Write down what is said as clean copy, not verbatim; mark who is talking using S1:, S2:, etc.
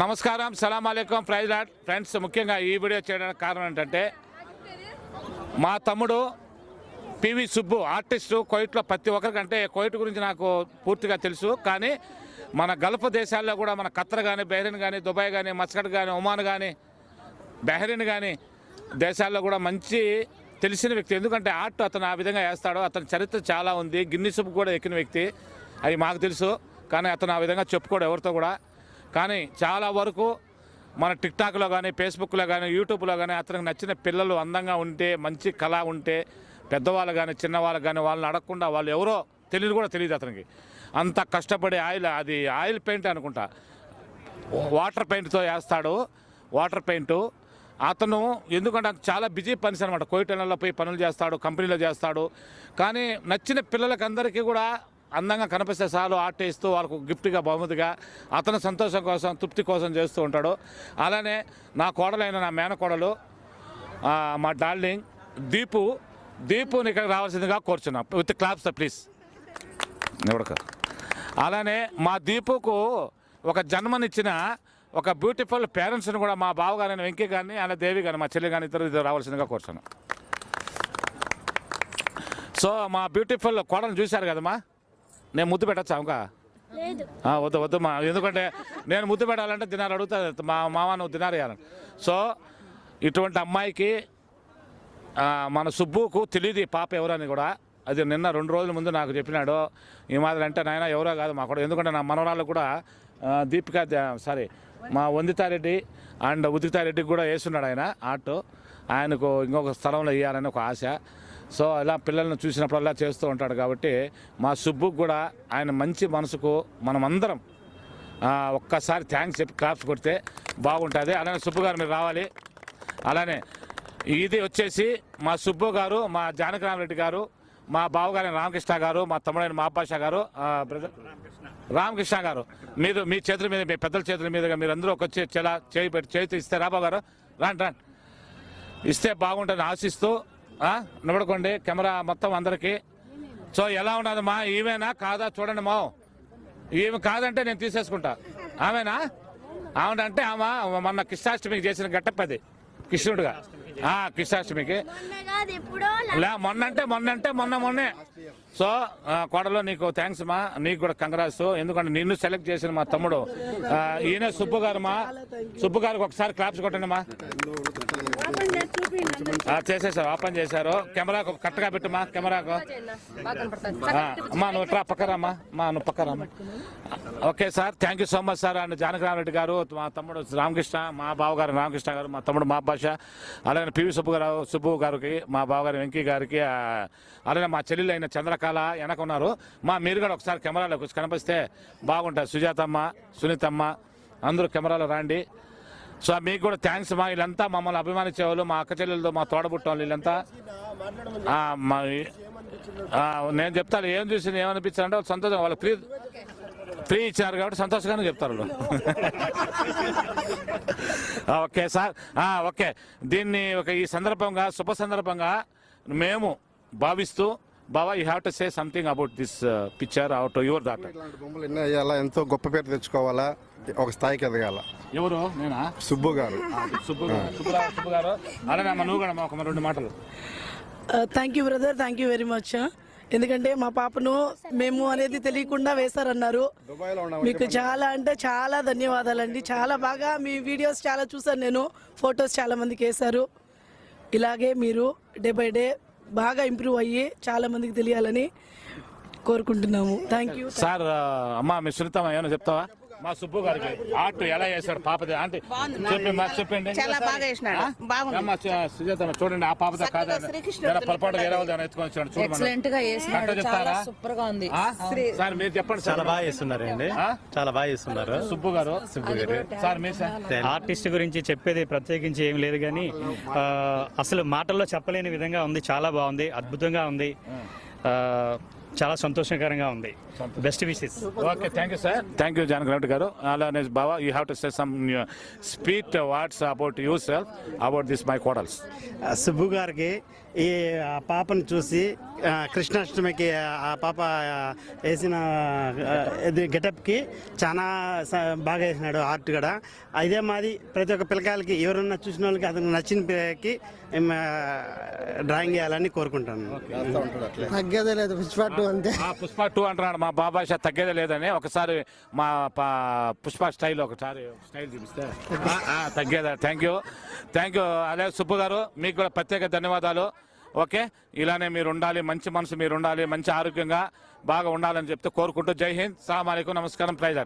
S1: నమస్కారం, సలాం అలైకుం, praise lord friends. ముఖ్యంగా ఈ వీడియో చేయడానికి కారణం ఏంటంటే మా తమ్ముడు పివి సుబ్బు ఆర్టిస్టు కోయిట్లో ప్రతి ఒక్కరికంటే కోయిట్ గురించి నాకు పూర్తిగా తెలుసు. కానీ మన గల్ఫ్ దేశాల్లో కూడా మన ఖత్తర్ కానీ, బహ్రెయిన్ కానీ, దుబాయ్ కానీ, మస్కట్ కానీ, ఒమాన్ కానీ, బహ్రెయిన్ కానీ దేశాల్లో కూడా మంచి తెలిసిన వ్యక్తి. ఎందుకంటే ఆర్ట్ అతను ఆ విధంగా వేస్తాడో అతని చరిత్ర చాలా ఉంది. గిన్నిస్ బుక్ కూడా ఎక్కిన వ్యక్తి, అది మాకు తెలుసు. కానీ అతను ఆ విధంగా చెప్పుకోడు ఎవరితో కూడా. కానీ చాలా వరకు మన టిక్టాక్లో కానీ, ఫేస్బుక్లో కానీ, యూట్యూబ్లో కానీ అతనికి నచ్చిన పిల్లలు అందంగా ఉంటే, మంచి కళ ఉంటే, పెద్దవాళ్ళు కానీ చిన్నవాళ్ళు కానీ వాళ్ళని అడగకుండా వాళ్ళు ఎవరో తెలియదు కూడా తెలియదు అతనికి. అంత కష్టపడి ఆయిల్ పెయింట్ అనుకుంటా, వాటర్ పెయింట్తో వేస్తాడు. వాటర్ పెయింటు అతను ఎందుకంటే చాలా బిజీ పనిస్ అనమాట. కోయిటలలో పోయి పనులు చేస్తాడు, కంపెనీలో చేస్తాడు. కానీ నచ్చిన పిల్లలకి అందరికీ కూడా అందంగా కనిపిస్తే చాలు ఆర్ట్ వేస్తూ వాళ్ళకు గిఫ్ట్గా బహుమతిగా అతని సంతోషం కోసం, తృప్తి కోసం చేస్తూ ఉంటాడు. అలానే నా కోడలైన నా మేనకోడలు మా డార్లింగ్ దీపుని ఇక్కడ రావాల్సిందిగా కోరుచున్నాం. With claps please. అలానే మా దీపుకు ఒక జన్మనిచ్చిన ఒక బ్యూటిఫుల్ పేరెంట్స్ని కూడా మా బావగారిని వెంకీ గారిని, ఆయన దేవి గారిని, మా చెల్లి గారిని ఇద్దరు రావాల్సిందిగా కోరుచున్నాం. సో మా బ్యూటిఫుల్ కోడలు చూశారు కదమ్మా. నేను ముద్దు పెట్టచ్చా ఇంకా? వద్దు మా, ఎందుకంటే నేను ముద్దు పెట్టాలంటే దినారు అడుగుతా, మా మామ నువ్వు దినారు వేయాలని. సో ఇటువంటి అమ్మాయికి మన సుబ్బుకు తెలియదు పాప ఎవరని కూడా. అది నిన్న 2 రోజుల ముందు నాకు చెప్పినాడు. ఈ మాదిరి అంటే నాయన ఎవరో కాదు మా కూడా. ఎందుకంటే నా మనవరాళ్ళు కూడా మా వందితారెడ్డి అండ్ ఉదితారెడ్డికి కూడా వేస్తున్నాడు ఆయన ఆర్ట్. ఆయనకు ఇంకొక స్థలంలో వేయాలని ఒక ఆశ. సో ఇలా పిల్లలను చూసినప్పుడల్లా చేస్తూ ఉంటాడు. కాబట్టి మా సుబ్బుకు కూడా ఆయన మంచి మనసుకు మనమందరం ఒక్కసారి థ్యాంక్స్ చెప్పి క్లాప్స్ కొడితే బాగుంటుంది. అలానే సుబ్బు గారు మీరు రావాలి. అలానే ఇది వచ్చేసి మా సుబ్బు గారు, మా జానకరామరెడ్డి గారు, మా బావగారైన రామకృష్ణ గారు, మా తమ్ముడైన మా అబ్బాషా గారు, బ్రదర్ రామకృష్ణ గారు, మీరు మీ చేతుల మీద, మీ పెద్దల చేతుల మీదుగా మీరు అందరూ ఒక చేతి ఇస్తే రాబాబు గారు రాండి ఇస్తే బాగుంటుంది ఆశిస్తూ నిలబడుకోండి. కెమెరా మొత్తం అందరికీ. సో ఎలా ఉన్నదమ్మా? ఈమెనా కాదా చూడండి మా. ఈమె కాదంటే నేను తీసేసుకుంటా. ఆమెనా? ఆమెనంటే ఆమె మొన్న కృష్ణాష్టమికి చేసిన గట్టప్పది కృష్ణుడుగా. కృష్ణాష్టమికి మొన్నే. సో కోడలో నీకు థ్యాంక్స్ మా, నీకు కూడా కంగ్రాట్స్. ఎందుకంటే నిన్ను సెలెక్ట్ చేసిన మా తమ్ముడు ఈయన సుబ్బు గారు. మా సుబ్బు గారికి ఒకసారి క్లాప్స్ కొట్టండి మా. చేసేసారు, ఓపెన్ చేశారు. కెమెరాకు కరెక్ట్గా పెట్టుమా. కెమెరాకు అమ్మా నువ్వు ఇట్లా పక్కరామ్మా. నువ్వు పక్కరామ్మా. Okay sir, thank you so much sir. And Janakaramareddy గారు, మా తమ్ముడు రామకృష్ణ, మా బావగారు రామకృష్ణ గారు, మా తమ్ముడు మా భాష, అలాగే పివి సుబ్బు గారికి, మా బావగారు వెంకీ గారికి, అలాగే మా చెల్లెలు అయిన చంద్రకళ వెనక ఉన్నారు. మీరు కూడా ఒకసారి కెమెరాలో కనిపిస్తే బాగుంటుంది. సుజాతమ్మ, సునీతమ్మ అందరూ కెమెరాలో రండి. సో మీకు కూడా థ్యాంక్స్ మా. వీళ్ళంతా మమ్మల్ని అభిమానించేవాళ్ళు, మా అక్క చెల్లెలతో, మా తోడబుట్టాళ్ళు వీళ్ళంతా. నేను చెప్తాను ఏం చూసి ఏమనిపించారంటే సంతోషం. వాళ్ళు ఫ్రీ ఇచ్చినారు కాబట్టి సంతోషంగానే చెప్తారు వాళ్ళు. Okay sir, okay. దీన్ని ఈ సందర్భంగా, శుభ సందర్భంగా మేము భావిస్తూ, బాబా you have to say something about this picture out your daughter.
S2: బొమ్మలు ఎన్నో వేయాలా, ఎంతో గొప్ప పేరు తెచ్చుకోవాలా, ఒక స్థాయికి ఎదగాల.
S1: ఎవరు? నేనా?
S2: సుబ్బు గారు.
S1: సుబ్బు గారు అలానే నువ్వు కూడా ఒక 2 మాటలు.
S3: Thank you brother, thank you very much. ఎందుకంటే మా పాపను మేము అనేది తెలియకుండా వేశారన్నారు. మీకు చాలా అంటే చాలా ధన్యవాదాలండి. చాలా బాగా మీ వీడియోస్ చాలా చూసాను నేను, ఫొటోస్ చాలా మందికి వేశారు. ఇలాగే మీరు డే బై డే బాగా ఇంప్రూవ్ అయ్యి చాలా మందికి తెలియాలని కోరుకుంటున్నాము. Thank you sir.
S1: అమ్మా మీ సునీతమ్మ ఏమైనా చెప్తావా? మా సుబ్బు గారికి ఆర్ట్ ఎలా చేశాడు పాపది అంటే చెప్పండి.
S4: చాలా బాగా చేసినాడు.
S1: సుజాత చూడండి, ఆ పాపద కాదా పొరపాటు ఎత్తుకొని చూడండి.
S4: ఎక్సలెంట్ గా చేసినాడు, చాలా సూపర్ గా ఉంది.
S1: సార్ మీరు చెప్పండి.
S5: చాలా బాగా చేస్తున్నారండి, చాలా బాగా చేస్తున్నారు
S1: సుబ్బు గారు. సార్ మీ
S5: ఆర్టిస్ట్ గురించి చెప్పేది ప్రత్యేకించి ఏం లేదు, కానీ అసలు మాటల్లో చెప్పలేని విధంగా ఉంది. చాలా బాగుంది, అద్భుతంగా ఉంది. చాలా సంతోషకరంగా ఉంది. Best wishes.
S1: Okay, thank you sir. Thank you Janakireddy గారు. అలానే బాబా, you have to say some sweet words about yourself, about this my కోడల్స్.
S6: సుబ్బు గారికి ఈ పాపను చూసి కృష్ణాష్టమికి ఆ పాప వేసిన గెటప్కి చాలా బాగా వేసినాడు ఆర్ట్ కూడా. ఇదే మాది ప్రతి ఒక్క పిల్లకాయలకి ఎవరన్నా చూసిన వాళ్ళకి అతను నచ్చిన పిల్లకి డ్రాయింగ్ చేయాలని కోరుకుంటాను.
S7: తగ్గేదే లేదు, పుష్ప 2 అంతే.
S1: పుష్ప 2 అంటున్నాడు మా బాబాష, తగ్గేదే లేదని. ఒకసారి మా పుష్ప స్టైల్ ఒకసారి స్టైల్ చూపిస్తే తగ్గేదా. Thank you, thank you. అదే సుబ్బు గారు, మీకు కూడా ప్రత్యేక ధన్యవాదాలు. ఓకే, ఇలానే మీరు ఉండాలి, మంచి మనసు మీరు ఉండాలి, మంచి ఆరోగ్యంగా బాగా ఉండాలని చెప్తే కోరుకుంటూ జై హింద్, సలాం అలైకుం, నమస్కారం, ప్రైజ్.